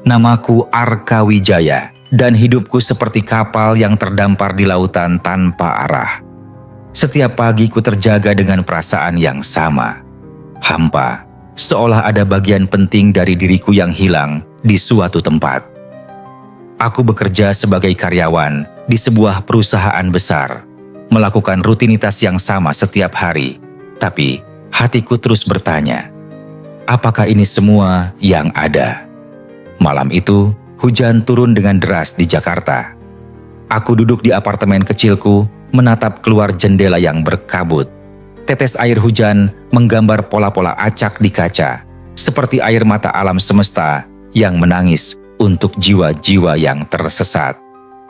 Namaku Arka Wijaya, dan hidupku seperti kapal yang terdampar di lautan tanpa arah. Setiap pagi ku terjaga dengan perasaan yang sama. Hampa, seolah ada bagian penting dari diriku yang hilang di suatu tempat. Aku bekerja sebagai karyawan di sebuah perusahaan besar, melakukan rutinitas yang sama setiap hari. Tapi hatiku terus bertanya, apakah ini semua yang ada? Malam itu, hujan turun dengan deras di Jakarta. Aku duduk di apartemen kecilku, menatap keluar jendela yang berkabut. Tetes air hujan menggambar pola-pola acak di kaca, seperti air mata alam semesta yang menangis untuk jiwa-jiwa yang tersesat.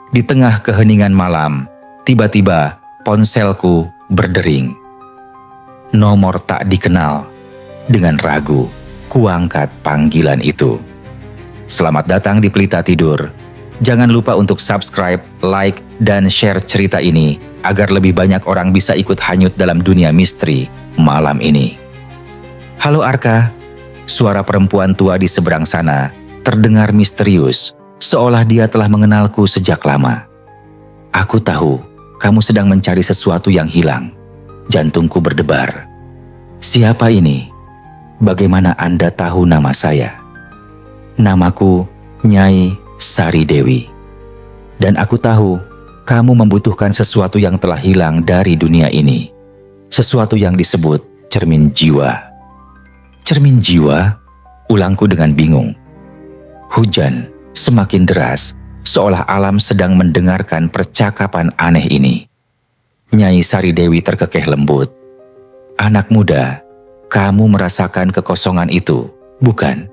Di tengah keheningan malam, tiba-tiba ponselku berdering. Nomor tak dikenal. Dengan ragu, kuangkat panggilan itu. Selamat datang di Pelita Tidur. Jangan lupa untuk subscribe, like, dan share cerita ini agar lebih banyak orang bisa ikut hanyut dalam dunia misteri malam ini. Halo Arka, suara perempuan tua di seberang sana terdengar misterius, seolah dia telah mengenalku sejak lama. Aku tahu kamu sedang mencari sesuatu yang hilang. Jantungku berdebar. Siapa ini? Bagaimana Anda tahu nama saya? Namaku Nyai Sari Dewi. Dan aku tahu kamu membutuhkan sesuatu yang telah hilang dari dunia ini. Sesuatu yang disebut cermin jiwa. Cermin jiwa? Ulangku dengan bingung. Hujan semakin deras, seolah alam sedang mendengarkan percakapan aneh ini. Nyai Sari Dewi terkekeh lembut. Anak muda, kamu merasakan kekosongan itu, bukan?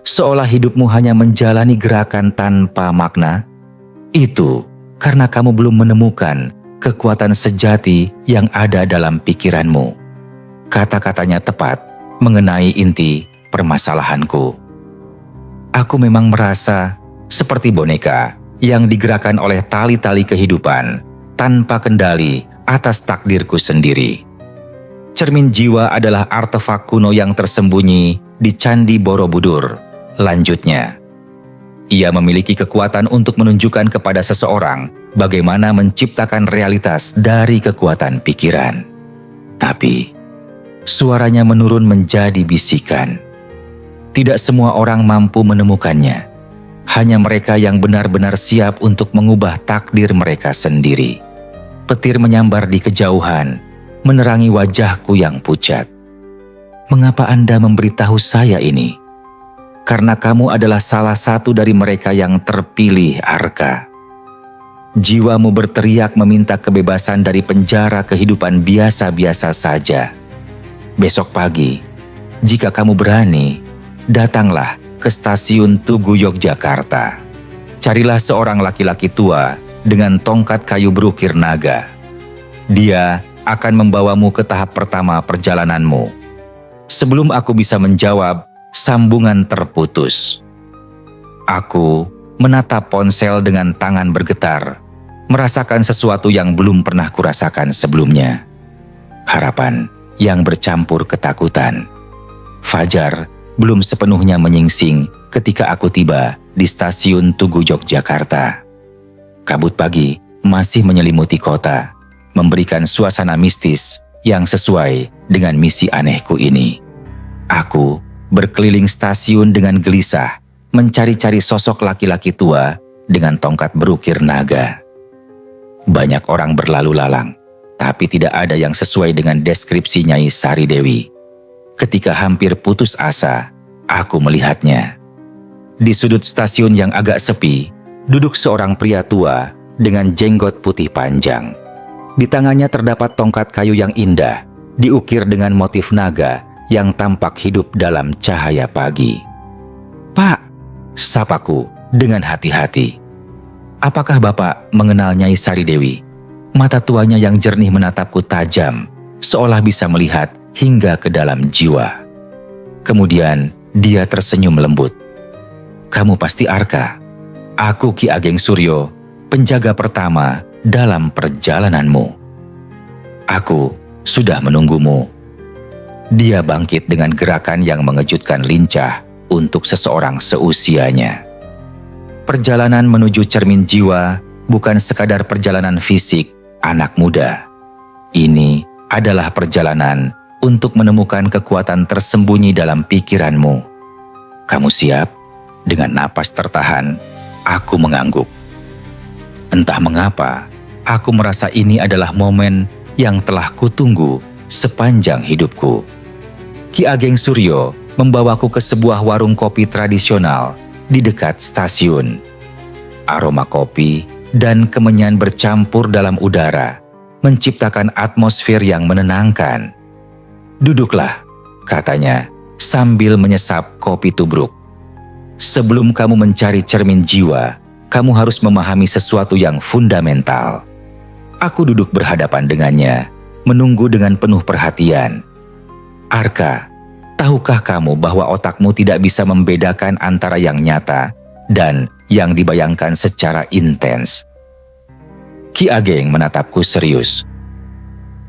Seolah hidupmu hanya menjalani gerakan tanpa makna. Itu karena kamu belum menemukan kekuatan sejati yang ada dalam pikiranmu. Kata-katanya tepat mengenai inti permasalahanku. Aku memang merasa seperti boneka yang digerakkan oleh tali-tali kehidupan tanpa kendali atas takdirku sendiri. Cermin jiwa adalah artefak kuno yang tersembunyi di Candi Borobudur. Lanjutnya, ia memiliki kekuatan untuk menunjukkan kepada seseorang bagaimana menciptakan realitas dari kekuatan pikiran. Tapi, suaranya menurun menjadi bisikan. Tidak semua orang mampu menemukannya. Hanya mereka yang benar-benar siap untuk mengubah takdir mereka sendiri. Petir menyambar di kejauhan, menerangi wajahku yang pucat. Mengapa Anda memberitahu saya ini? Karena kamu adalah salah satu dari mereka yang terpilih, Arka. Jiwamu berteriak meminta kebebasan dari penjara kehidupan biasa-biasa saja. Besok pagi, jika kamu berani, datanglah ke stasiun Tugu Yogyakarta. Carilah seorang laki-laki tua dengan tongkat kayu berukir naga. Dia akan membawamu ke tahap pertama perjalananmu. Sebelum aku bisa menjawab, sambungan terputus. Aku menatap ponsel dengan tangan bergetar, merasakan sesuatu yang belum pernah kurasakan sebelumnya. Harapan yang bercampur ketakutan. Fajar belum sepenuhnya menyingsing ketika aku tiba di stasiun Tugu Yogyakarta. Kabut pagi masih menyelimuti kota, memberikan suasana mistis yang sesuai dengan misi anehku ini. Aku berkeliling stasiun dengan gelisah, mencari-cari sosok laki-laki tua dengan tongkat berukir naga. Banyak orang berlalu lalang, tapi tidak ada yang sesuai dengan deskripsi Nyai Sari Dewi. Ketika hampir putus asa, aku melihatnya. Di sudut stasiun yang agak sepi, duduk seorang pria tua dengan jenggot putih panjang. Di tangannya terdapat tongkat kayu yang indah, diukir dengan motif naga yang tampak hidup dalam cahaya pagi. "Pak," sapaku dengan hati-hati. "Apakah Bapak mengenal Nyai Sari Dewi?" Mata tuanya yang jernih menatapku tajam, seolah bisa melihat hingga ke dalam jiwa. Kemudian dia tersenyum lembut. "Kamu pasti Arka. Aku Ki Ageng Suryo, penjaga pertama dalam perjalananmu. Aku sudah menunggumu." Dia bangkit dengan gerakan yang mengejutkan lincah untuk seseorang seusianya. Perjalanan menuju cermin jiwa bukan sekadar perjalanan fisik anak muda. Ini adalah perjalanan untuk menemukan kekuatan tersembunyi dalam pikiranmu. Kamu siap? Dengan napas tertahan, aku mengangguk. Entah mengapa, aku merasa ini adalah momen yang telah kutunggu sepanjang hidupku. Ki Ageng Suryo membawaku ke sebuah warung kopi tradisional di dekat stasiun. Aroma kopi dan kemenyan bercampur dalam udara, menciptakan atmosfer yang menenangkan. "Duduklah," katanya sambil menyesap kopi tubruk. "Sebelum kamu mencari cermin jiwa, kamu harus memahami sesuatu yang fundamental." Aku duduk berhadapan dengannya, menunggu dengan penuh perhatian. "Arka, tahukah kamu bahwa otakmu tidak bisa membedakan antara yang nyata dan yang dibayangkan secara intens?" Ki Ageng menatapku serius.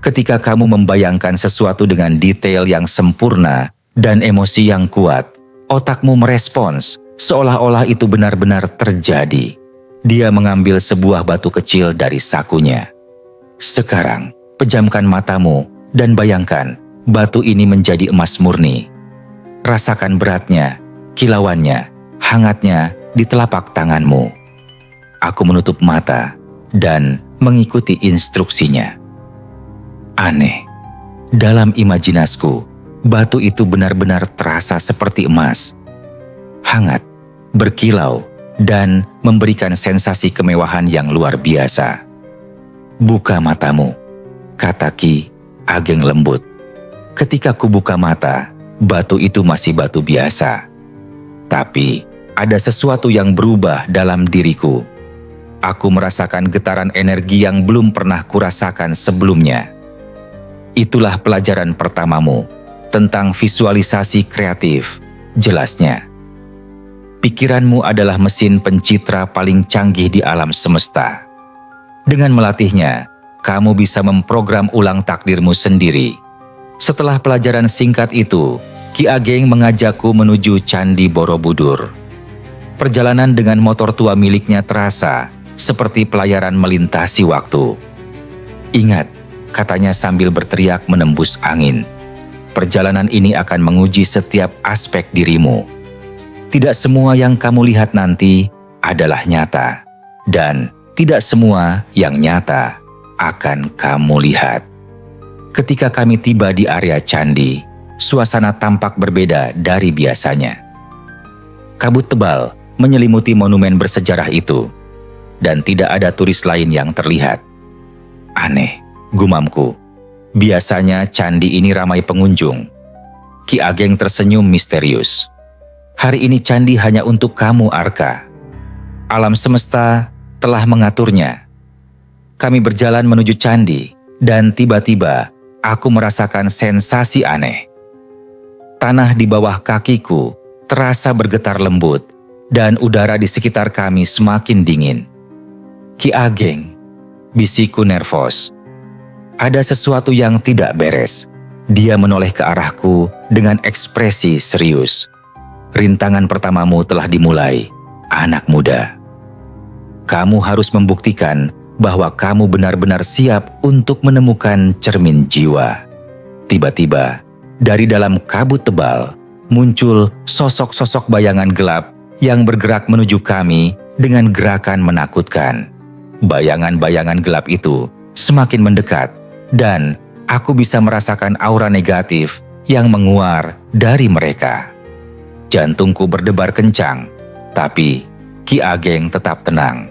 "Ketika kamu membayangkan sesuatu dengan detail yang sempurna dan emosi yang kuat, otakmu merespons seolah-olah itu benar-benar terjadi." Dia mengambil sebuah batu kecil dari sakunya. "Sekarang, pejamkan matamu dan bayangkan batu ini menjadi emas murni. Rasakan beratnya, kilauannya, hangatnya di telapak tanganmu." Aku menutup mata dan mengikuti instruksinya. Aneh, dalam imajinasiku, batu itu benar-benar terasa seperti emas. Hangat, berkilau, dan memberikan sensasi kemewahan yang luar biasa. "Buka matamu," kata Ki Ageng lembut. Ketika kubuka mata, batu itu masih batu biasa. Tapi ada sesuatu yang berubah dalam diriku. Aku merasakan getaran energi yang belum pernah kurasakan sebelumnya. "Itulah pelajaran pertamamu tentang visualisasi kreatif," jelasnya. "Pikiranmu adalah mesin pencitra paling canggih di alam semesta. Dengan melatihnya, kamu bisa memprogram ulang takdirmu sendiri." Setelah pelajaran singkat itu, Ki Ageng mengajakku menuju Candi Borobudur. Perjalanan dengan motor tua miliknya terasa seperti pelayaran melintasi waktu. "Ingat," katanya sambil berteriak menembus angin, "perjalanan ini akan menguji setiap aspek dirimu. Tidak semua yang kamu lihat nanti adalah nyata, dan tidak semua yang nyata akan kamu lihat." Ketika kami tiba di area candi, suasana tampak berbeda dari biasanya. Kabut tebal menyelimuti monumen bersejarah itu, dan tidak ada turis lain yang terlihat. "Aneh," gumamku. "Biasanya candi ini ramai pengunjung." Ki Ageng tersenyum misterius. "Hari ini candi hanya untuk kamu, Arka. Alam semesta telah mengaturnya." Kami berjalan menuju candi, dan tiba-tiba aku merasakan sensasi aneh. Tanah di bawah kakiku terasa bergetar lembut, dan udara di sekitar kami semakin dingin. "Ki Ageng," bisikku nervos. "Ada sesuatu yang tidak beres." Dia menoleh ke arahku dengan ekspresi serius. "Rintangan pertamamu telah dimulai, anak muda. Kamu harus membuktikan bahwa kamu benar-benar siap untuk menemukan cermin jiwa." Tiba-tiba, dari dalam kabut tebal, muncul sosok-sosok bayangan gelap yang bergerak menuju kami dengan gerakan menakutkan. Bayangan-bayangan gelap itu semakin mendekat, dan aku bisa merasakan aura negatif yang menguar dari mereka. Jantungku berdebar kencang, tapi Ki Ageng tetap tenang.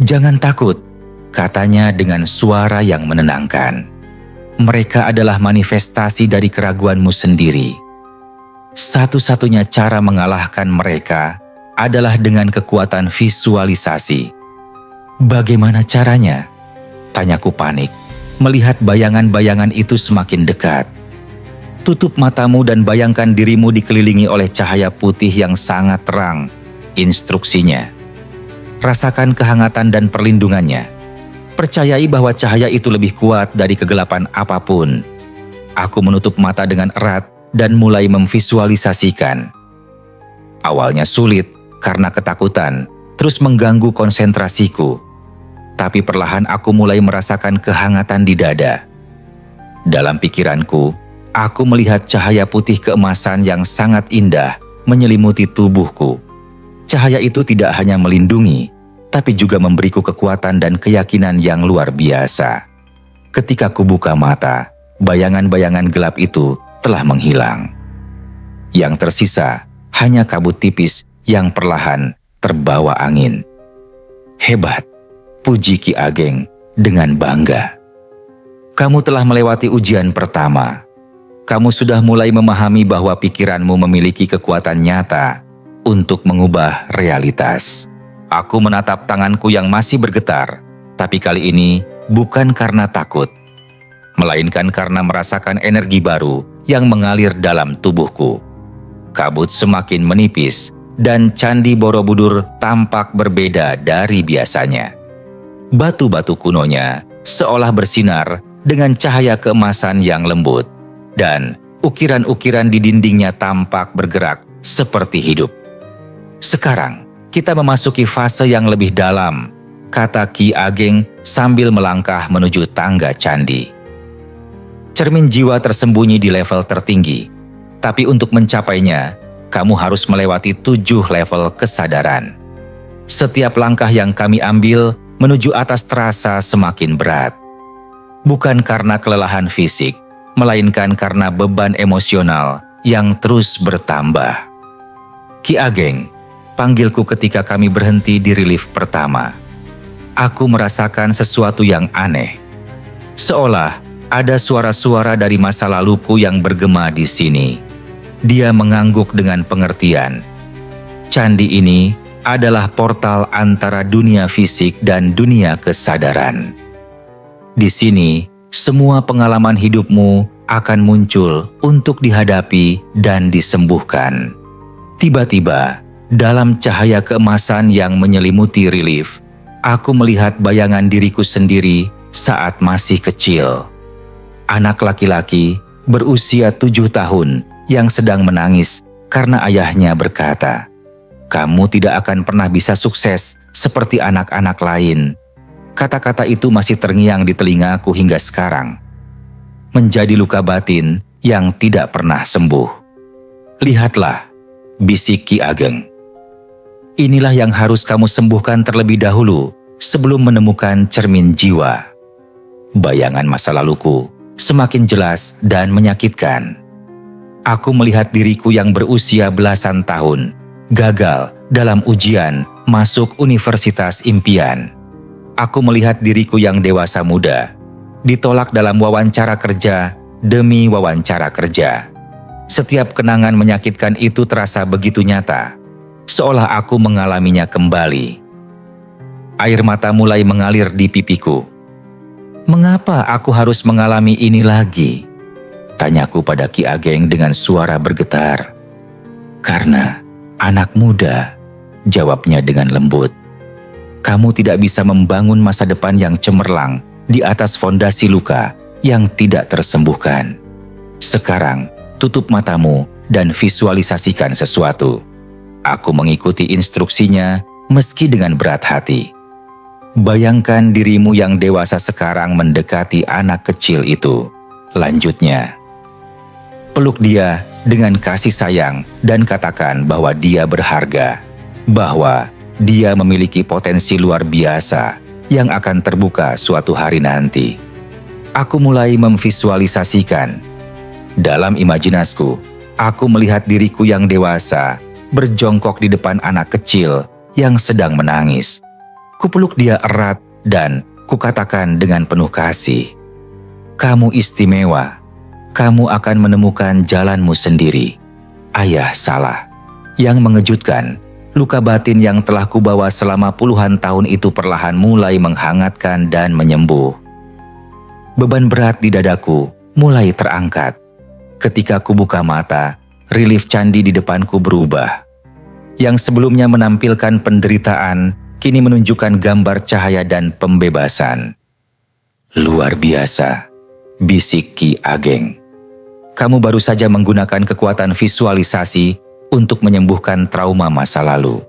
"Jangan takut," katanya dengan suara yang menenangkan. "Mereka adalah manifestasi dari keraguanmu sendiri. Satu-satunya cara mengalahkan mereka adalah dengan kekuatan visualisasi." "Bagaimana caranya?" tanyaku panik, melihat bayangan-bayangan itu semakin dekat. "Tutup matamu dan bayangkan dirimu dikelilingi oleh cahaya putih yang sangat terang," instruksinya. "Rasakan kehangatan dan perlindungannya. Percayai bahwa cahaya itu lebih kuat dari kegelapan apapun." Aku menutup mata dengan erat dan mulai memvisualisasikan. Awalnya sulit karena ketakutan terus mengganggu konsentrasiku. Tapi perlahan aku mulai merasakan kehangatan di dada. Dalam pikiranku, aku melihat cahaya putih keemasan yang sangat indah menyelimuti tubuhku. Cahaya itu tidak hanya melindungi, tapi juga memberiku kekuatan dan keyakinan yang luar biasa. Ketika ku buka mata, bayangan-bayangan gelap itu telah menghilang. Yang tersisa hanya kabut tipis yang perlahan terbawa angin. Hebat, puji Ki Ageng dengan bangga. Kamu telah melewati ujian pertama. Kamu sudah mulai memahami bahwa pikiranmu memiliki kekuatan nyata untuk mengubah realitas. Aku menatap tanganku yang masih bergetar, tapi kali ini bukan karena takut, melainkan karena merasakan energi baru yang mengalir dalam tubuhku. Kabut semakin menipis dan Candi Borobudur tampak berbeda dari biasanya. Batu-batu kunonya seolah bersinar dengan cahaya keemasan yang lembut, dan ukiran-ukiran di dindingnya tampak bergerak seperti hidup. Sekarang kita memasuki fase yang lebih dalam, kata Ki Ageng sambil melangkah menuju tangga candi. Cermin jiwa tersembunyi di level tertinggi, tapi untuk mencapainya, kamu harus melewati 7 level kesadaran. Setiap langkah yang kami ambil menuju atas terasa semakin berat. Bukan karena kelelahan fisik, melainkan karena beban emosional yang terus bertambah. Ki Ageng, panggilku ketika kami berhenti di relief pertama. Aku merasakan sesuatu yang aneh. Seolah ada suara-suara dari masa laluku yang bergema di sini. Dia mengangguk dengan pengertian. Candi ini adalah portal antara dunia fisik dan dunia kesadaran. Di sini, semua pengalaman hidupmu akan muncul untuk dihadapi dan disembuhkan. Tiba-tiba, dalam cahaya keemasan yang menyelimuti relief, aku melihat bayangan diriku sendiri saat masih kecil. Anak laki-laki berusia 7 tahun yang sedang menangis karena ayahnya berkata, "Kamu tidak akan pernah bisa sukses seperti anak-anak lain." Kata-kata itu masih terngiang di telingaku hingga sekarang. Menjadi luka batin yang tidak pernah sembuh. "Lihatlah," bisik Ki Ageng. "Inilah yang harus kamu sembuhkan terlebih dahulu sebelum menemukan cermin jiwa." Bayangan masa laluku semakin jelas dan menyakitkan. Aku melihat diriku yang berusia belasan tahun, gagal dalam ujian masuk universitas impian. Aku melihat diriku yang dewasa muda, ditolak dalam wawancara kerja demi wawancara kerja. Setiap kenangan menyakitkan itu terasa begitu nyata, seolah aku mengalaminya kembali. Air mata mulai mengalir di pipiku. "Mengapa aku harus mengalami ini lagi?" tanyaku pada Ki Ageng dengan suara bergetar. "Karena anak muda," jawabnya dengan lembut. "Kamu tidak bisa membangun masa depan yang cemerlang di atas fondasi luka yang tidak tersembuhkan. Sekarang, tutup matamu dan visualisasikan sesuatu." Aku mengikuti instruksinya meski dengan berat hati. "Bayangkan dirimu yang dewasa sekarang mendekati anak kecil itu," lanjutnya. "Peluk dia dengan kasih sayang dan katakan bahwa dia berharga, bahwa dia memiliki potensi luar biasa yang akan terbuka suatu hari nanti." Aku mulai memvisualisasikan. Dalam imajinasiku, aku melihat diriku yang dewasa berjongkok di depan anak kecil yang sedang menangis. Kupeluk dia erat dan kukatakan dengan penuh kasih, "Kamu istimewa. Kamu akan menemukan jalanmu sendiri. Ayah salah." Yang mengejutkan, luka batin yang telah kubawa selama puluhan tahun itu perlahan mulai menghangatkan dan menyembuh. Beban berat di dadaku mulai terangkat. Ketika kubuka mata, relief candi di depanku berubah. Yang sebelumnya menampilkan penderitaan, kini menunjukkan gambar cahaya dan pembebasan. "Luar biasa," bisik Ki Ageng. "Kamu baru saja menggunakan kekuatan visualisasi untuk menyembuhkan trauma masa lalu.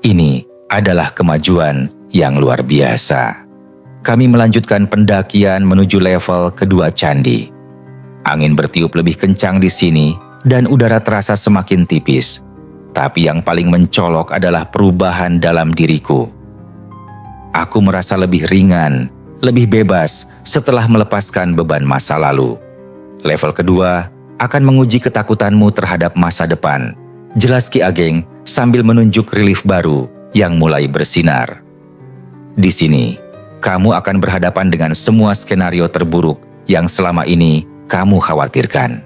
Ini adalah kemajuan yang luar biasa. Kami melanjutkan pendakian menuju level kedua candi. Angin bertiup lebih kencang di sini dan udara terasa semakin tipis. Tapi yang paling mencolok adalah perubahan dalam diriku. Aku merasa lebih ringan, lebih bebas setelah melepaskan beban masa lalu. Level kedua akan menguji ketakutanmu terhadap masa depan. Jelas Ki Ageng sambil menunjuk relief baru yang mulai bersinar. Di sini, kamu akan berhadapan dengan semua skenario terburuk yang selama ini kamu khawatirkan.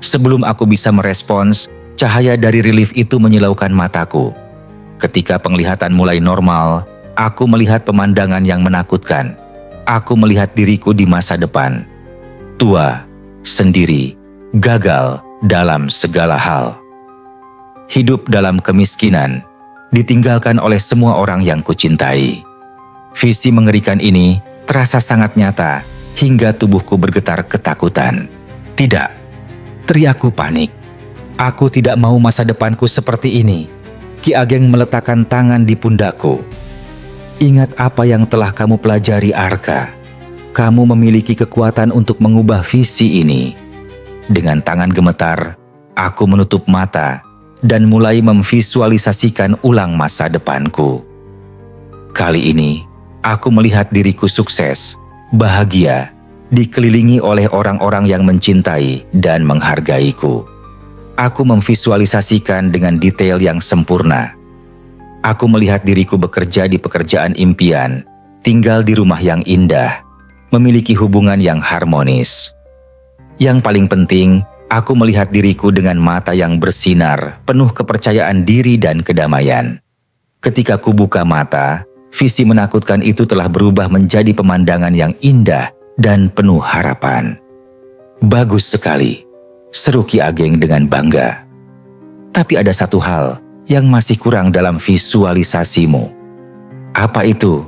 Sebelum aku bisa merespons, cahaya dari relief itu menyilaukan mataku. Ketika penglihatan mulai normal, aku melihat pemandangan yang menakutkan. Aku melihat diriku di masa depan. Tua, sendiri, gagal dalam segala hal. Hidup dalam kemiskinan, ditinggalkan oleh semua orang yang kucintai. Visi mengerikan ini terasa sangat nyata hingga tubuhku bergetar ketakutan. Tidak, teriakku panik. Aku tidak mau masa depanku seperti ini. Ki Ageng meletakkan tangan di pundakku. Ingat apa yang telah kamu pelajari, Arka. Kamu memiliki kekuatan untuk mengubah visi ini. Dengan tangan gemetar, aku menutup mata dan mulai memvisualisasikan ulang masa depanku. Kali ini, aku melihat diriku sukses, bahagia, dikelilingi oleh orang-orang yang mencintai dan menghargaiku. Aku memvisualisasikan dengan detail yang sempurna. Aku melihat diriku bekerja di pekerjaan impian, tinggal di rumah yang indah, memiliki hubungan yang harmonis. Yang paling penting, aku melihat diriku dengan mata yang bersinar, penuh kepercayaan diri dan kedamaian. Ketika ku buka mata, visi menakutkan itu telah berubah menjadi pemandangan yang indah dan penuh harapan. Bagus sekali, seru Ki Ageng dengan bangga. Tapi ada satu hal yang masih kurang dalam visualisasimu. Apa itu?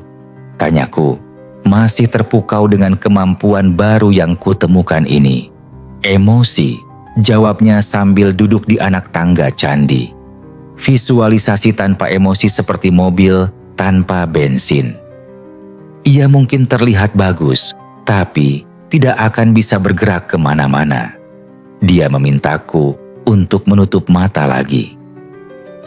Tanyaku, masih terpukau dengan kemampuan baru yang kutemukan ini. Emosi, jawabnya sambil duduk di anak tangga candi. Visualisasi tanpa emosi seperti mobil tanpa bensin. Ia mungkin terlihat bagus, tapi tidak akan bisa bergerak kemana-mana. Dia memintaku untuk menutup mata lagi.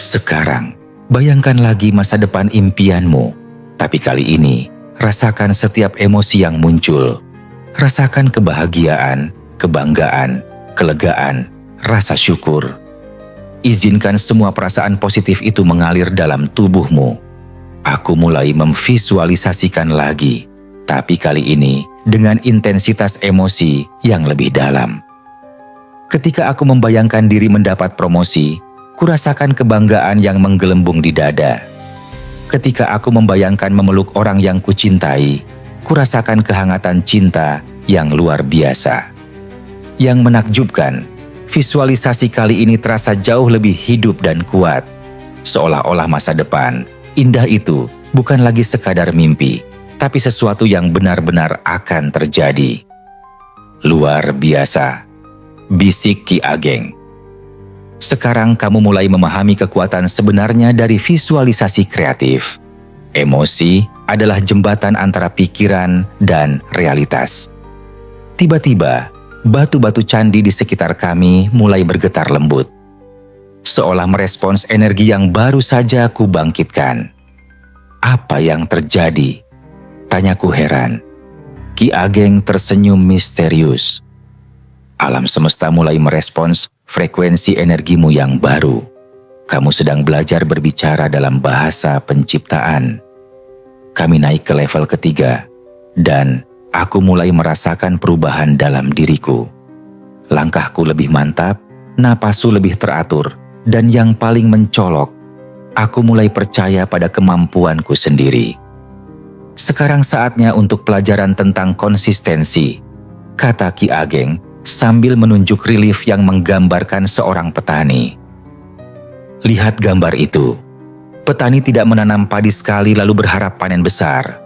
Sekarang, bayangkan lagi masa depan impianmu. Tapi kali ini, rasakan setiap emosi yang muncul. Rasakan kebahagiaan, kebanggaan, kelegaan, rasa syukur. Izinkan semua perasaan positif itu mengalir dalam tubuhmu. Aku mulai memvisualisasikan lagi, tapi kali ini dengan intensitas emosi yang lebih dalam. Ketika aku membayangkan diri mendapat promosi, kurasakan kebanggaan yang menggelembung di dada. Ketika aku membayangkan memeluk orang yang kucintai, kurasakan kehangatan cinta yang luar biasa. Yang menakjubkan, visualisasi kali ini terasa jauh lebih hidup dan kuat. Seolah-olah masa depan indah itu bukan lagi sekadar mimpi, tapi sesuatu yang benar-benar akan terjadi. Luar biasa, bisik Ki Ageng. Sekarang kamu mulai memahami kekuatan sebenarnya dari visualisasi kreatif. Emosi adalah jembatan antara pikiran dan realitas. Tiba-tiba, batu-batu candi di sekitar kami mulai bergetar lembut. Seolah merespons energi yang baru saja ku bangkitkan. Apa yang terjadi? Tanyaku heran. Ki Ageng tersenyum misterius. Alam semesta mulai merespons frekuensi energimu yang baru. Kamu sedang belajar berbicara dalam bahasa penciptaan. Kami naik ke level ketiga, dan aku mulai merasakan perubahan dalam diriku. Langkahku lebih mantap, napasku lebih teratur, dan yang paling mencolok, aku mulai percaya pada kemampuanku sendiri. Sekarang saatnya untuk pelajaran tentang konsistensi, kata Ki Ageng sambil menunjuk relief yang menggambarkan seorang petani. Lihat gambar itu. Petani tidak menanam padi sekali lalu berharap panen besar.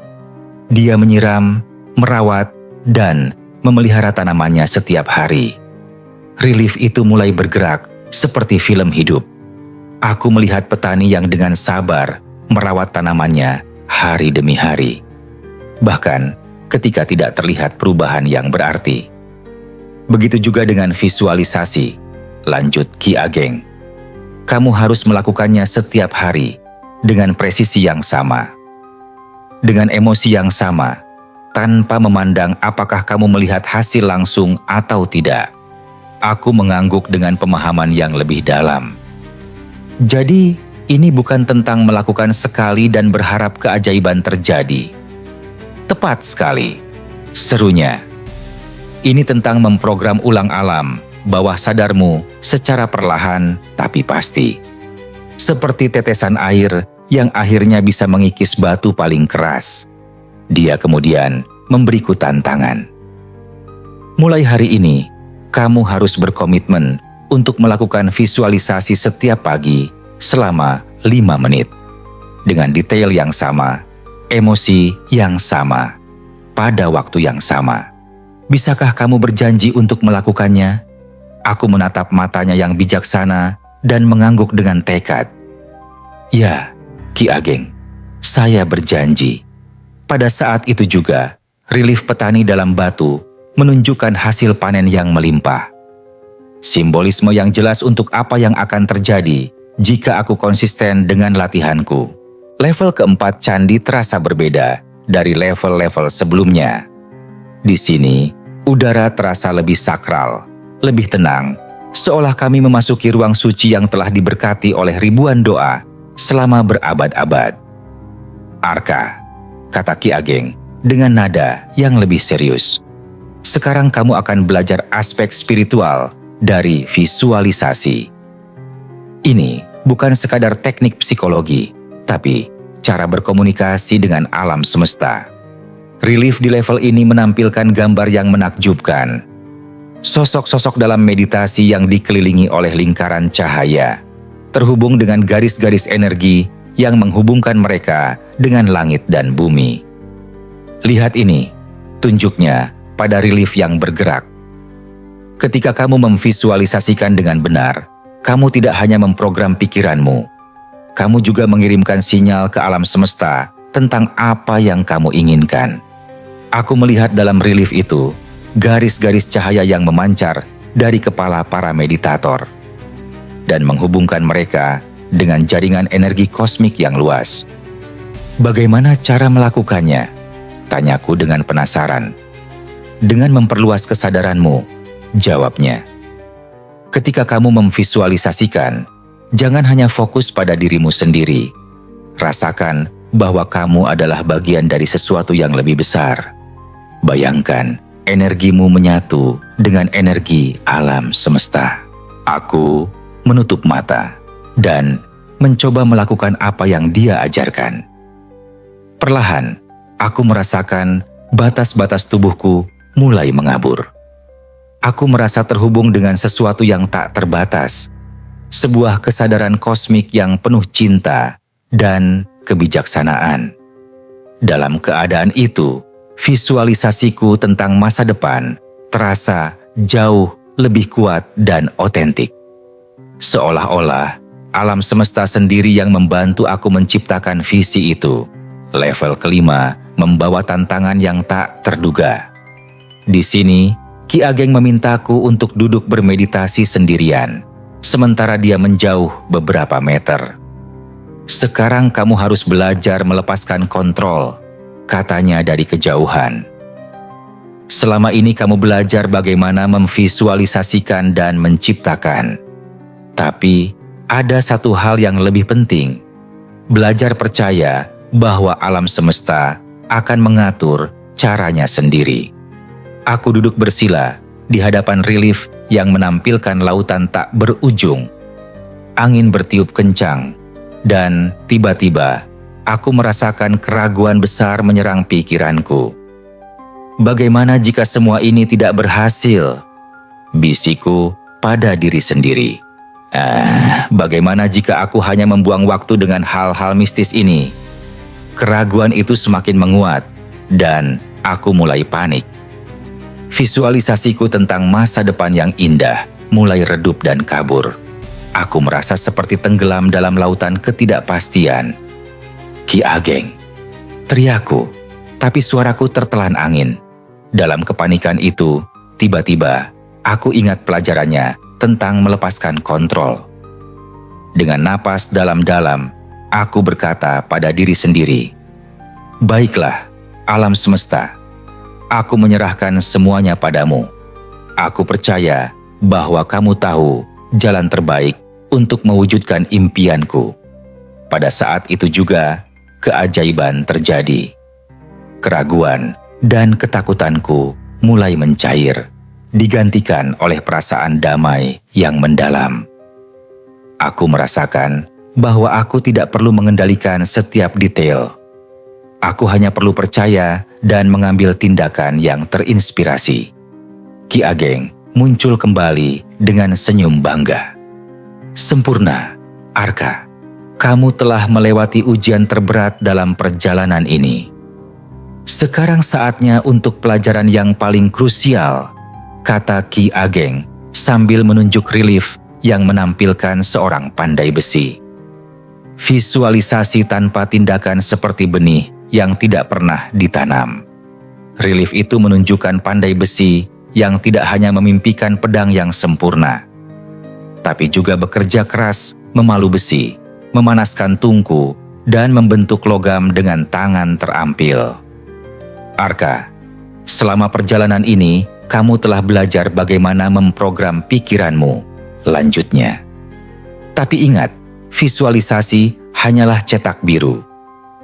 Dia menyiram, merawat, dan memelihara tanamannya setiap hari. Relief itu mulai bergerak seperti film hidup. Aku melihat petani yang dengan sabar merawat tanamannya hari demi hari. Bahkan ketika tidak terlihat perubahan yang berarti. Begitu juga dengan visualisasi, lanjut Ki Ageng. Kamu harus melakukannya setiap hari dengan presisi yang sama. Dengan emosi yang sama, tanpa memandang apakah kamu melihat hasil langsung atau tidak. Aku mengangguk dengan pemahaman yang lebih dalam. Jadi, ini bukan tentang melakukan sekali dan berharap keajaiban terjadi. Tepat sekali, serunya. Ini tentang memprogram ulang alam bawah sadarmu secara perlahan tapi pasti. Seperti tetesan air yang akhirnya bisa mengikis batu paling keras. Dia kemudian memberiku tantangan. Mulai hari ini, kamu harus berkomitmen untuk melakukan visualisasi setiap pagi selama 5 menit. Dengan detail yang sama, emosi yang sama, pada waktu yang sama. Bisakah kamu berjanji untuk melakukannya? Aku menatap matanya yang bijaksana dan mengangguk dengan tekad. Ya, Ki Ageng, saya berjanji. Pada saat itu juga, relief petani dalam batu menunjukkan hasil panen yang melimpah. Simbolisme yang jelas untuk apa yang akan terjadi jika aku konsisten dengan latihanku. Level keempat candi terasa berbeda dari level-level sebelumnya. Di sini, udara terasa lebih sakral, lebih tenang, seolah kami memasuki ruang suci yang telah diberkati oleh ribuan doa selama berabad-abad. Arka, kata Ki Ageng dengan nada yang lebih serius. Sekarang kamu akan belajar aspek spiritual dari visualisasi. Ini bukan sekadar teknik psikologi, tapi cara berkomunikasi dengan alam semesta. Relief di level ini menampilkan gambar yang menakjubkan. Sosok-sosok dalam meditasi yang dikelilingi oleh lingkaran cahaya, terhubung dengan garis-garis energi yang menghubungkan mereka dengan langit dan bumi. Lihat ini, tunjuknya pada relief yang bergerak. Ketika kamu memvisualisasikan dengan benar, kamu tidak hanya memprogram pikiranmu, kamu juga mengirimkan sinyal ke alam semesta tentang apa yang kamu inginkan. Aku melihat dalam relief itu garis-garis cahaya yang memancar dari kepala para meditator dan menghubungkan mereka dengan jaringan energi kosmik yang luas. Bagaimana cara melakukannya? Tanyaku dengan penasaran. Dengan memperluas kesadaranmu, jawabnya. Ketika kamu memvisualisasikan, jangan hanya fokus pada dirimu sendiri. Rasakan bahwa kamu adalah bagian dari sesuatu yang lebih besar. Bayangkan energimu menyatu dengan energi alam semesta. Aku menutup mata dan mencoba melakukan apa yang dia ajarkan. Perlahan, aku merasakan batas-batas tubuhku mulai mengabur. Aku merasa terhubung dengan sesuatu yang tak terbatas. Sebuah kesadaran kosmik yang penuh cinta dan kebijaksanaan. Dalam keadaan itu, visualisasiku tentang masa depan terasa jauh lebih kuat dan otentik. Seolah-olah alam semesta sendiri yang membantu aku menciptakan visi itu. Level kelima membawa tantangan yang tak terduga. Di sini, Ki Ageng memintaku untuk duduk bermeditasi sendirian, sementara dia menjauh beberapa meter. Sekarang kamu harus belajar melepaskan kontrol, katanya dari kejauhan. Selama ini kamu belajar bagaimana memvisualisasikan dan menciptakan. Tapi ada satu hal yang lebih penting. Belajar percaya bahwa alam semesta akan mengatur caranya sendiri. Aku duduk bersila di hadapan relief yang menampilkan lautan tak berujung. Angin bertiup kencang, dan tiba-tiba aku merasakan keraguan besar menyerang pikiranku. Bagaimana jika semua ini tidak berhasil? Bisikku pada diri sendiri. Bagaimana jika aku hanya membuang waktu dengan hal-hal mistis ini? Keraguan itu semakin menguat, dan aku mulai panik. Visualisasiku tentang masa depan yang indah mulai redup dan kabur. Aku merasa seperti tenggelam dalam lautan ketidakpastian. Ki Ageng, teriakku, tapi suaraku tertelan angin. Dalam kepanikan itu, tiba-tiba aku ingat pelajarannya tentang melepaskan kontrol. Dengan napas dalam-dalam, aku berkata pada diri sendiri, "Baiklah, alam semesta, aku menyerahkan semuanya padamu. Aku percaya bahwa kamu tahu jalan terbaik untuk mewujudkan impianku." Pada saat itu juga, keajaiban terjadi. Keraguan dan ketakutanku mulai mencair, digantikan oleh perasaan damai yang mendalam. Aku merasakan bahwa aku tidak perlu mengendalikan setiap detail. Aku hanya perlu percaya dan mengambil tindakan yang terinspirasi. Ki Ageng muncul kembali dengan senyum bangga. "Sempurna, Arka. Kamu telah melewati ujian terberat dalam perjalanan ini. Sekarang saatnya untuk pelajaran yang paling krusial," kata Ki Ageng sambil menunjuk relief yang menampilkan seorang pandai besi. Visualisasi tanpa tindakan seperti benih yang tidak pernah ditanam. Relief itu menunjukkan pandai besi yang tidak hanya memimpikan pedang yang sempurna, tapi juga bekerja keras memalu besi, memanaskan tungku, dan membentuk logam dengan tangan terampil. "Arka, selama perjalanan ini, kamu telah belajar bagaimana memprogram pikiranmu," lanjutnya. "Tapi ingat, visualisasi hanyalah cetak biru.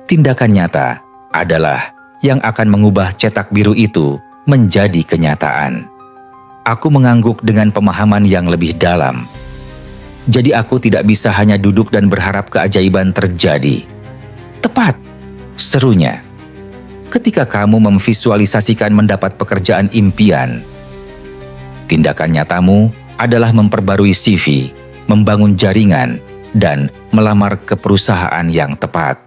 Tindakan nyata adalah yang akan mengubah cetak biru itu menjadi kenyataan." Aku mengangguk dengan pemahaman yang lebih dalam. Jadi aku tidak bisa hanya duduk dan berharap keajaiban terjadi. "Tepat," serunya. "Ketika kamu memvisualisasikan mendapat pekerjaan impian, tindakan nyatamu adalah memperbarui CV, membangun jaringan, dan melamar ke perusahaan yang tepat.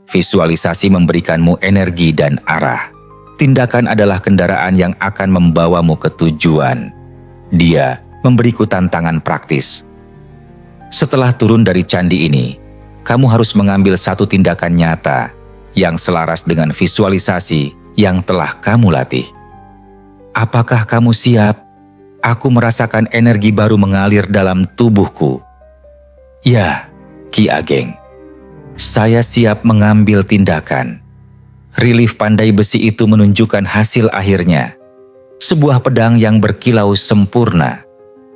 Visualisasi memberikanmu energi dan arah. Tindakan adalah kendaraan yang akan membawamu ke tujuan. Dia memberiku tantangan praktis. Setelah turun dari candi ini, kamu harus mengambil satu tindakan nyata yang selaras dengan visualisasi yang telah kamu latih. Apakah kamu siap?" Aku merasakan energi baru mengalir dalam tubuhku. "Ya, Ki Ageng. Saya siap mengambil tindakan." Relief pandai besi itu menunjukkan hasil akhirnya. Sebuah pedang yang berkilau sempurna.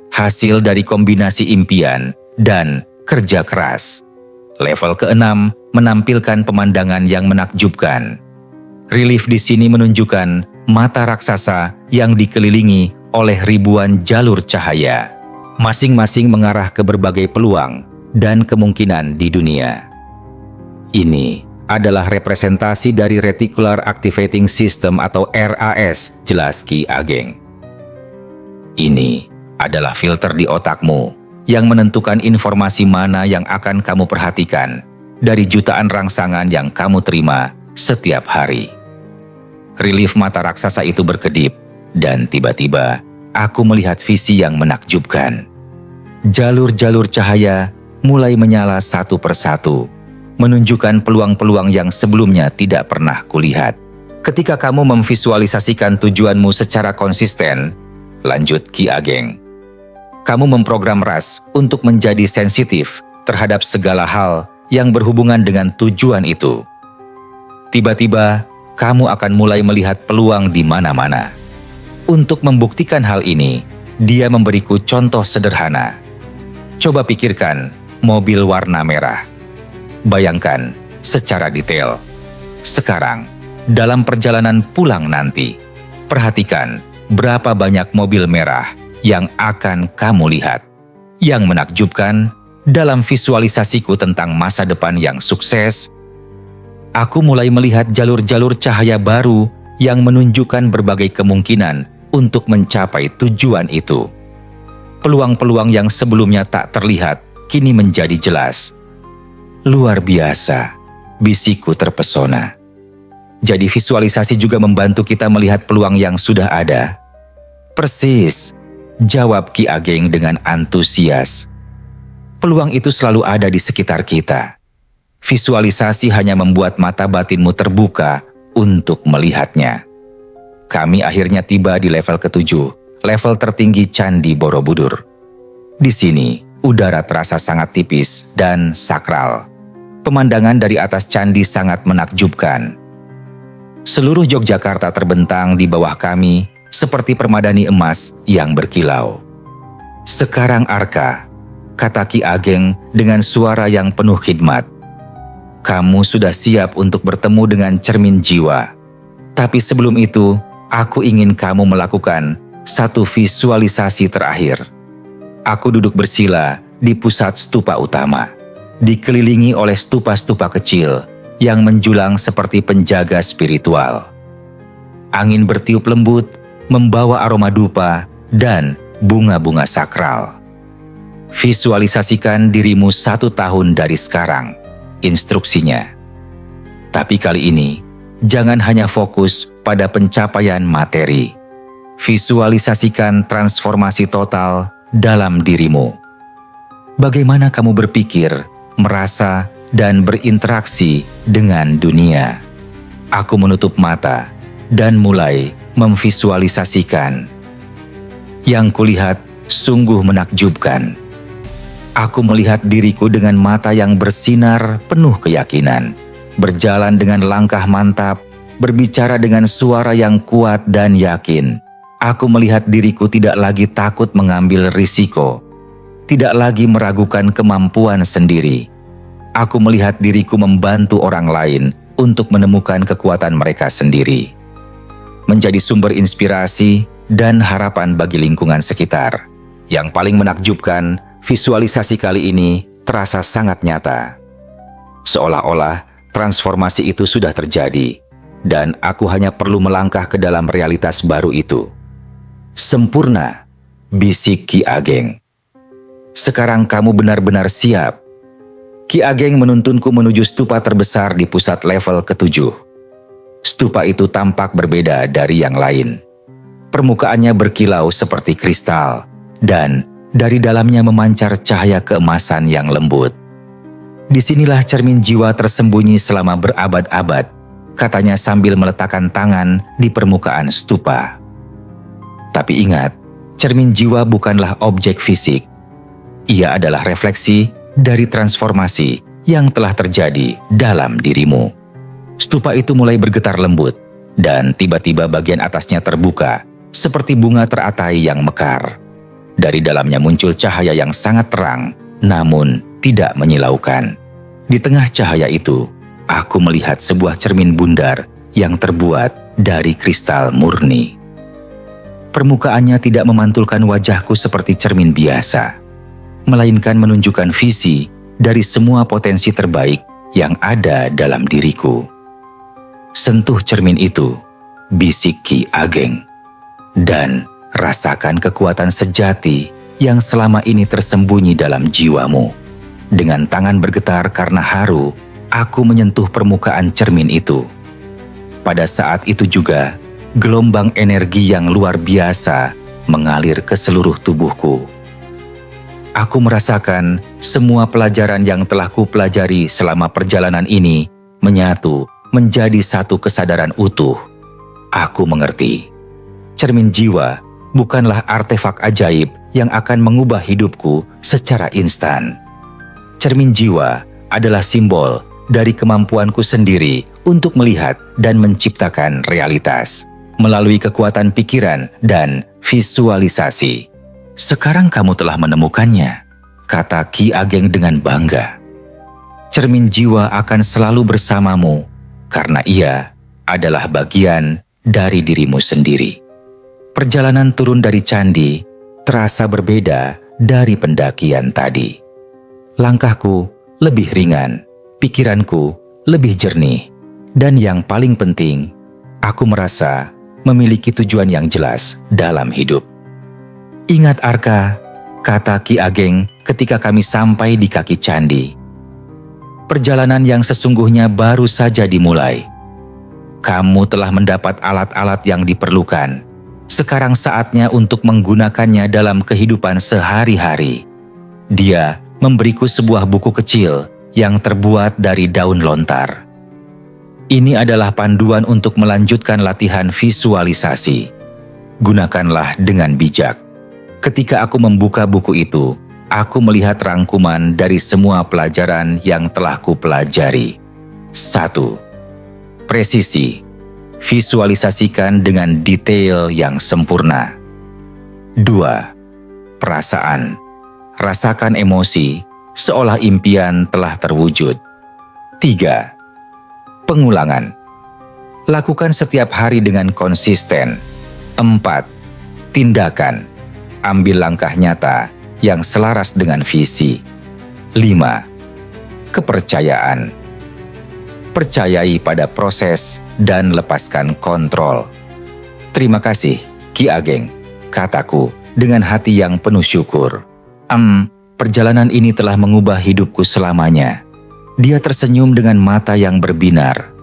Hasil dari kombinasi impian dan kerja keras. Level ke-6 menampilkan pemandangan yang menakjubkan. Relief di sini menunjukkan mata raksasa yang dikelilingi oleh ribuan jalur cahaya, masing-masing mengarah ke berbagai peluang dan kemungkinan di dunia. Ini adalah representasi dari Reticular Activating System atau RAS, jelas Ki Ageng. Ini adalah filter di otakmu yang menentukan informasi mana yang akan kamu perhatikan dari jutaan rangsangan yang kamu terima setiap hari. Relief mata raksasa itu berkedip, dan tiba-tiba aku melihat visi yang menakjubkan. Jalur-jalur cahaya mulai menyala satu persatu, menunjukkan peluang-peluang yang sebelumnya tidak pernah kulihat. Ketika kamu memvisualisasikan tujuanmu secara konsisten, lanjut Ki Ageng, kamu memprogram ras untuk menjadi sensitif terhadap segala hal yang berhubungan dengan tujuan itu. Tiba-tiba, kamu akan mulai melihat peluang di mana-mana. Untuk membuktikan hal ini, dia memberiku contoh sederhana. Coba pikirkan mobil warna merah. Bayangkan secara detail. Sekarang, dalam perjalanan pulang nanti, perhatikan berapa banyak mobil merah yang akan kamu lihat. Yang menakjubkan, dalam visualisasiku tentang masa depan yang sukses, aku mulai melihat jalur-jalur cahaya baru yang menunjukkan berbagai kemungkinan untuk mencapai tujuan itu. Peluang-peluang yang sebelumnya tak terlihat kini menjadi jelas. Luar biasa, bisikku terpesona. Jadi visualisasi juga membantu kita melihat peluang yang sudah ada. Persis, jawab Ki Ageng dengan antusias. Peluang itu selalu ada di sekitar kita. Visualisasi hanya membuat mata batinmu terbuka untuk melihatnya. Kami akhirnya tiba di level ke-7, level tertinggi Candi Borobudur. Di sini, udara terasa sangat tipis dan sakral. Pemandangan dari atas candi sangat menakjubkan. Seluruh Yogyakarta terbentang di bawah kami seperti permadani emas yang berkilau. "Sekarang Arka," kata Ki Ageng dengan suara yang penuh khidmat. "Kamu sudah siap untuk bertemu dengan cermin jiwa. Tapi sebelum itu, aku ingin kamu melakukan satu visualisasi terakhir." Aku duduk bersila di pusat stupa utama, dikelilingi oleh stupa-stupa kecil yang menjulang seperti penjaga spiritual. Angin bertiup lembut, membawa aroma dupa dan bunga-bunga sakral. "Visualisasikan dirimu 1 tahun dari sekarang," instruksinya. Tapi kali ini, jangan hanya fokus pada pencapaian materi. Visualisasikan transformasi total dalam dirimu. Bagaimana kamu berpikir, merasa, dan berinteraksi dengan dunia. Aku menutup mata dan mulai memvisualisasikan. Yang kulihat sungguh menakjubkan. Aku melihat diriku dengan mata yang bersinar penuh keyakinan, berjalan dengan langkah mantap, berbicara dengan suara yang kuat dan yakin. Aku melihat diriku tidak lagi takut mengambil risiko, tidak lagi meragukan kemampuan sendiri. Aku melihat diriku membantu orang lain untuk menemukan kekuatan mereka sendiri, menjadi sumber inspirasi dan harapan bagi lingkungan sekitar. Yang paling menakjubkan, visualisasi kali ini terasa sangat nyata. Seolah-olah transformasi itu sudah terjadi, dan aku hanya perlu melangkah ke dalam realitas baru itu. "Sempurna," bisik Ki Ageng. "Sekarang kamu benar-benar siap." Ki Ageng menuntunku menuju stupa terbesar di pusat level ke-7. Stupa itu tampak berbeda dari yang lain. Permukaannya berkilau seperti kristal, dan dari dalamnya memancar cahaya keemasan yang lembut. "Disinilah cermin jiwa tersembunyi selama berabad-abad," katanya sambil meletakkan tangan di permukaan stupa. Tapi ingat, cermin jiwa bukanlah objek fisik. Ia adalah refleksi dari transformasi yang telah terjadi dalam dirimu. Stupa itu mulai bergetar lembut, dan tiba-tiba bagian atasnya terbuka, seperti bunga teratai yang mekar. Dari dalamnya muncul cahaya yang sangat terang, namun tidak menyilaukan. Di tengah cahaya itu, aku melihat sebuah cermin bundar yang terbuat dari kristal murni. Permukaannya tidak memantulkan wajahku seperti cermin biasa, melainkan menunjukkan visi dari semua potensi terbaik yang ada dalam diriku. "Sentuh cermin itu," bisik Ki Ageng, "dan rasakan kekuatan sejati yang selama ini tersembunyi dalam jiwamu." Dengan tangan bergetar karena haru, aku menyentuh permukaan cermin itu. Pada saat itu juga, gelombang energi yang luar biasa mengalir ke seluruh tubuhku. Aku merasakan semua pelajaran yang telah kupelajari selama perjalanan ini menyatu menjadi satu kesadaran utuh. Aku mengerti. Cermin jiwa bukanlah artefak ajaib yang akan mengubah hidupku secara instan. Cermin jiwa adalah simbol dari kemampuanku sendiri untuk melihat dan menciptakan realitas melalui kekuatan pikiran dan visualisasi. "Sekarang kamu telah menemukannya," kata Ki Ageng dengan bangga. "Cermin jiwa akan selalu bersamamu karena ia adalah bagian dari dirimu sendiri." Perjalanan turun dari candi terasa berbeda dari pendakian tadi. Langkahku lebih ringan, pikiranku lebih jernih, dan yang paling penting, aku merasa memiliki tujuan yang jelas dalam hidup. "Ingat Arka," kata Ki Ageng ketika kami sampai di kaki candi. "Perjalanan yang sesungguhnya baru saja dimulai. Kamu telah mendapat alat-alat yang diperlukan. Sekarang saatnya untuk menggunakannya dalam kehidupan sehari-hari." Dia memberiku sebuah buku kecil yang terbuat dari daun lontar. Ini adalah panduan untuk melanjutkan latihan visualisasi. Gunakanlah dengan bijak. Ketika aku membuka buku itu, aku melihat rangkuman dari semua pelajaran yang telah kupelajari. 1. Presisi. Visualisasikan dengan detail yang sempurna. 2. Perasaan. Rasakan emosi seolah impian telah terwujud. 3. Pengulangan. Lakukan setiap hari dengan konsisten. 4. Tindakan. Ambil langkah nyata yang selaras dengan visi. 5. Kepercayaan. Percayai pada proses dan lepaskan kontrol. Terima kasih, Ki Ageng, kataku dengan hati yang penuh syukur. Perjalanan ini telah mengubah hidupku selamanya. Dia tersenyum dengan mata yang berbinar.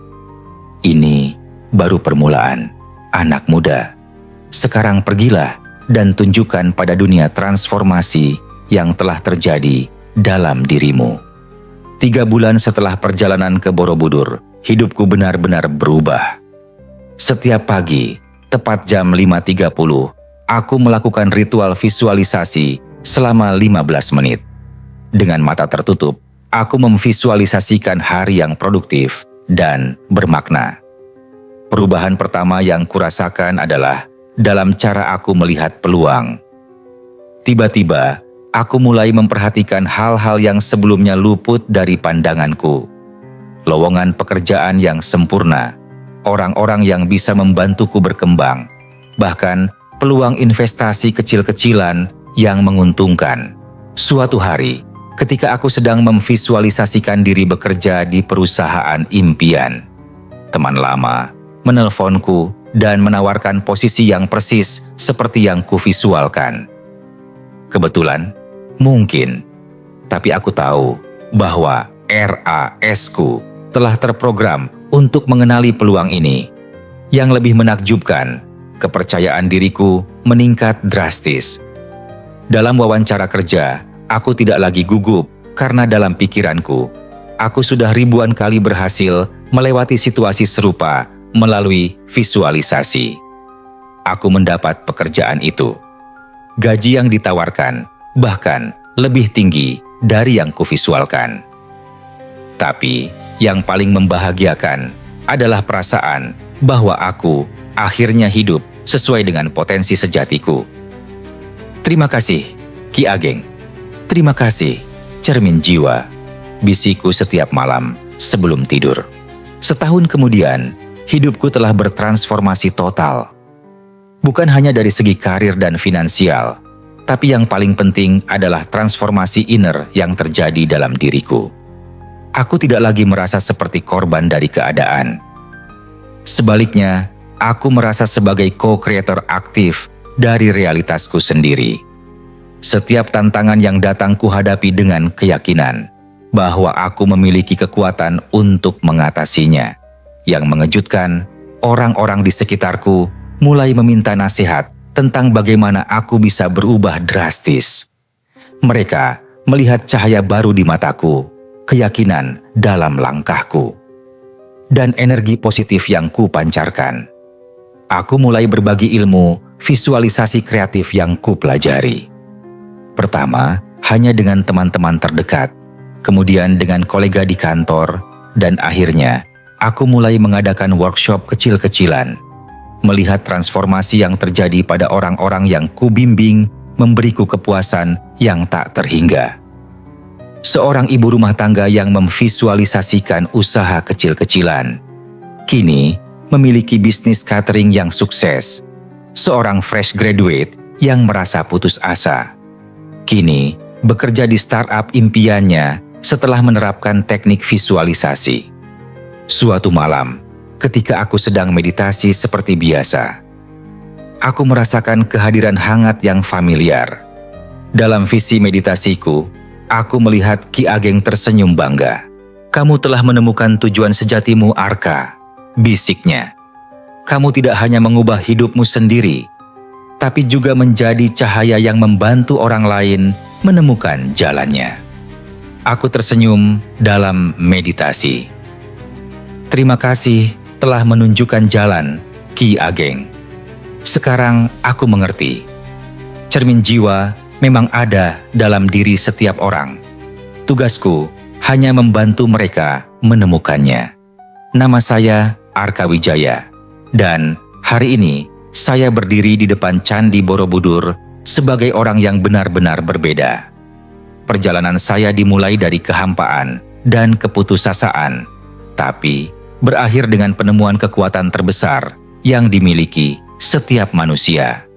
Ini baru permulaan, anak muda. Sekarang pergilah dan tunjukkan pada dunia transformasi yang telah terjadi dalam dirimu. 3 bulan setelah perjalanan ke Borobudur, hidupku benar-benar berubah. Setiap pagi, tepat jam 5.30, aku melakukan ritual visualisasi selama 15 menit. Dengan mata tertutup, aku memvisualisasikan hari yang produktif dan bermakna. Perubahan pertama yang kurasakan adalah dalam cara aku melihat peluang. Tiba-tiba, aku mulai memperhatikan hal-hal yang sebelumnya luput dari pandanganku. Lowongan pekerjaan yang sempurna, orang-orang yang bisa membantuku berkembang, bahkan peluang investasi kecil-kecilan yang menguntungkan. Suatu hari, ketika aku sedang memvisualisasikan diri bekerja di perusahaan impian, teman lama menelponku dan menawarkan posisi yang persis seperti yang kuvisualkan. Kebetulan? Mungkin. Tapi aku tahu bahwa RAS-ku telah terprogram untuk mengenali peluang ini. Yang lebih menakjubkan, kepercayaan diriku meningkat drastis. Dalam wawancara kerja, aku tidak lagi gugup karena dalam pikiranku, aku sudah ribuan kali berhasil melewati situasi serupa melalui visualisasi. Aku mendapat pekerjaan itu. Gaji yang ditawarkan bahkan lebih tinggi dari yang kuvisualkan. Tapi yang paling membahagiakan adalah perasaan bahwa aku akhirnya hidup sesuai dengan potensi sejatiku. Terima kasih, Ki Ageng. Terima kasih, cermin jiwa, bisikku setiap malam sebelum tidur. Setahun kemudian, hidupku telah bertransformasi total. Bukan hanya dari segi karir dan finansial, tapi yang paling penting adalah transformasi inner yang terjadi dalam diriku. Aku tidak lagi merasa seperti korban dari keadaan. Sebaliknya, aku merasa sebagai co-creator aktif dari realitasku sendiri. Setiap tantangan yang datang kuhadapi dengan keyakinan bahwa aku memiliki kekuatan untuk mengatasinya. Yang mengejutkan, orang-orang di sekitarku mulai meminta nasihat tentang bagaimana aku bisa berubah drastis. Mereka melihat cahaya baru di mataku, keyakinan dalam langkahku, dan energi positif yang kupancarkan. Aku mulai berbagi ilmu visualisasi kreatif yang kupelajari. Pertama, hanya dengan teman-teman terdekat, kemudian dengan kolega di kantor, dan akhirnya aku mulai mengadakan workshop kecil-kecilan. Melihat transformasi yang terjadi pada orang-orang yang kubimbing memberiku kepuasan yang tak terhingga. Seorang ibu rumah tangga yang memvisualisasikan usaha kecil-kecilan, kini memiliki bisnis catering yang sukses. Seorang fresh graduate yang merasa putus asa, kini bekerja di startup impiannya setelah menerapkan teknik visualisasi. Suatu malam, ketika aku sedang meditasi seperti biasa, aku merasakan kehadiran hangat yang familiar. Dalam visi meditasiku, aku melihat Ki Ageng tersenyum bangga. "Kamu telah menemukan tujuan sejatimu, Arka," bisiknya. "Kamu tidak hanya mengubah hidupmu sendiri, tapi juga menjadi cahaya yang membantu orang lain menemukan jalannya." Aku tersenyum dalam meditasi. Terima kasih telah menunjukkan jalan, Ki Ageng. Sekarang aku mengerti. Cermin jiwa memang ada dalam diri setiap orang. Tugasku hanya membantu mereka menemukannya. Nama saya Arka Wijaya, dan hari ini saya berdiri di depan Candi Borobudur sebagai orang yang benar-benar berbeda. Perjalanan saya dimulai dari kehampaan dan keputusasaan, tapi berakhir dengan penemuan kekuatan terbesar yang dimiliki setiap manusia.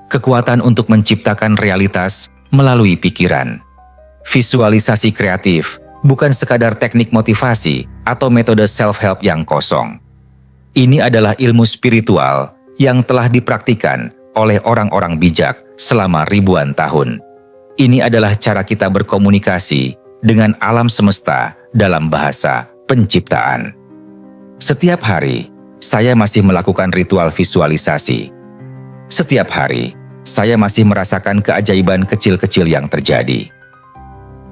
Kekuatan untuk menciptakan realitas melalui pikiran. Visualisasi kreatif bukan sekadar teknik motivasi atau metode self-help yang kosong. Ini adalah ilmu spiritual yang telah dipraktikkan oleh orang-orang bijak selama ribuan tahun. Ini adalah cara kita berkomunikasi dengan alam semesta dalam bahasa penciptaan. Setiap hari, saya masih melakukan ritual visualisasi. Setiap hari, saya masih merasakan keajaiban kecil-kecil yang terjadi.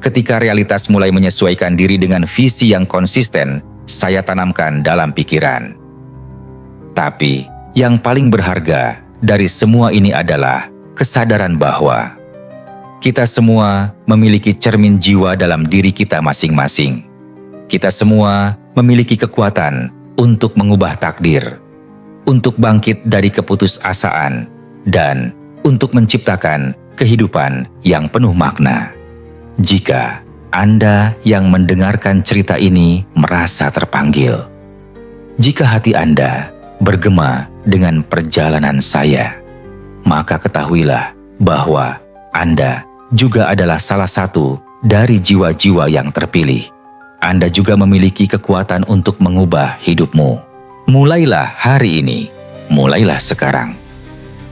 Ketika realitas mulai menyesuaikan diri dengan visi yang konsisten, saya tanamkan dalam pikiran. Tapi, yang paling berharga dari semua ini adalah kesadaran bahwa kita semua memiliki cermin jiwa dalam diri kita masing-masing. Kita semua memiliki kekuatan untuk mengubah takdir, untuk bangkit dari keputusasaan, dan untuk menciptakan kehidupan yang penuh makna. Jika Anda yang mendengarkan cerita ini merasa terpanggil, jika hati Anda bergema dengan perjalanan saya, maka ketahuilah bahwa Anda juga adalah salah satu dari jiwa-jiwa yang terpilih. Anda juga memiliki kekuatan untuk mengubah hidupmu. Mulailah hari ini, mulailah sekarang.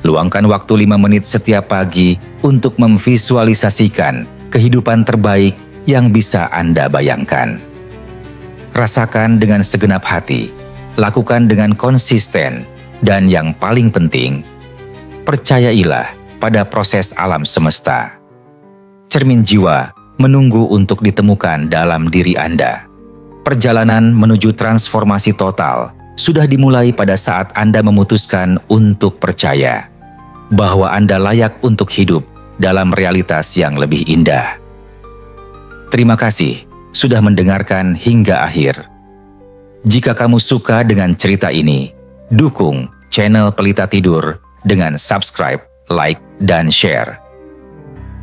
Luangkan waktu 5 menit setiap pagi untuk memvisualisasikan kehidupan terbaik yang bisa Anda bayangkan. Rasakan dengan segenap hati, lakukan dengan konsisten, dan yang paling penting, percayailah pada proses alam semesta. Cermin jiwa menunggu untuk ditemukan dalam diri Anda. Perjalanan menuju transformasi total sudah dimulai pada saat Anda memutuskan untuk percaya bahwa Anda layak untuk hidup dalam realitas yang lebih indah. Terima kasih sudah mendengarkan hingga akhir. Jika kamu suka dengan cerita ini, dukung channel Pelita Tidur dengan subscribe, like, dan share.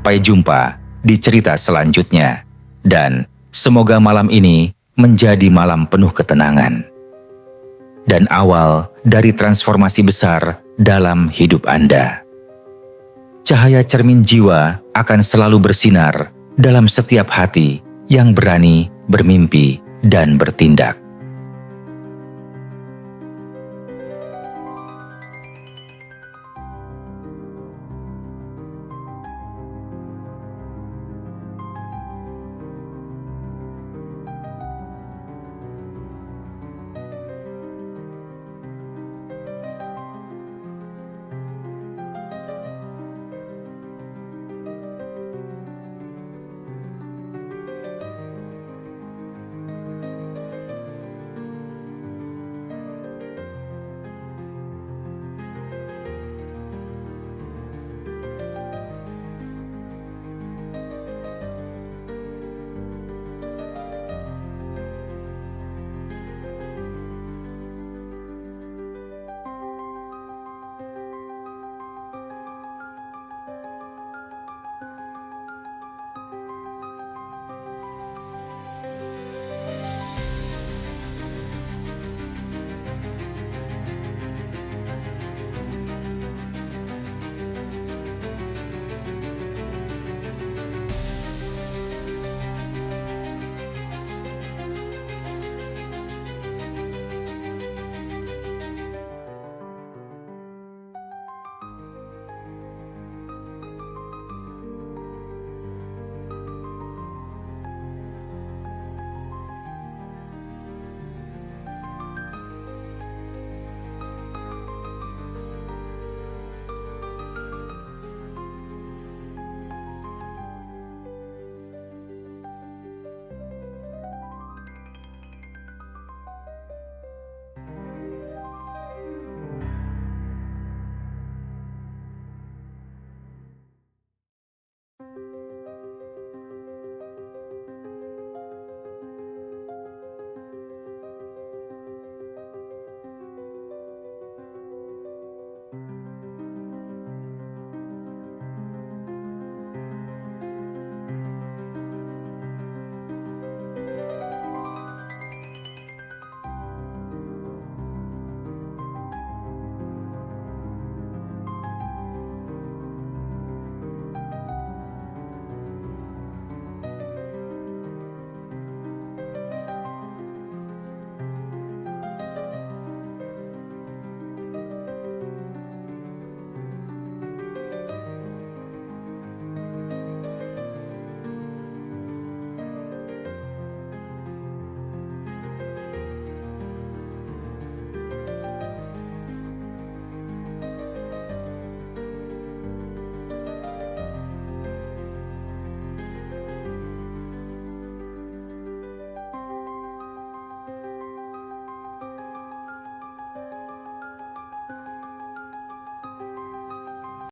Sampai jumpa di cerita selanjutnya, dan semoga malam ini menjadi malam penuh ketenangan dan awal dari transformasi besar dalam hidup Anda. Cahaya cermin jiwa akan selalu bersinar dalam setiap hati yang berani bermimpi dan bertindak.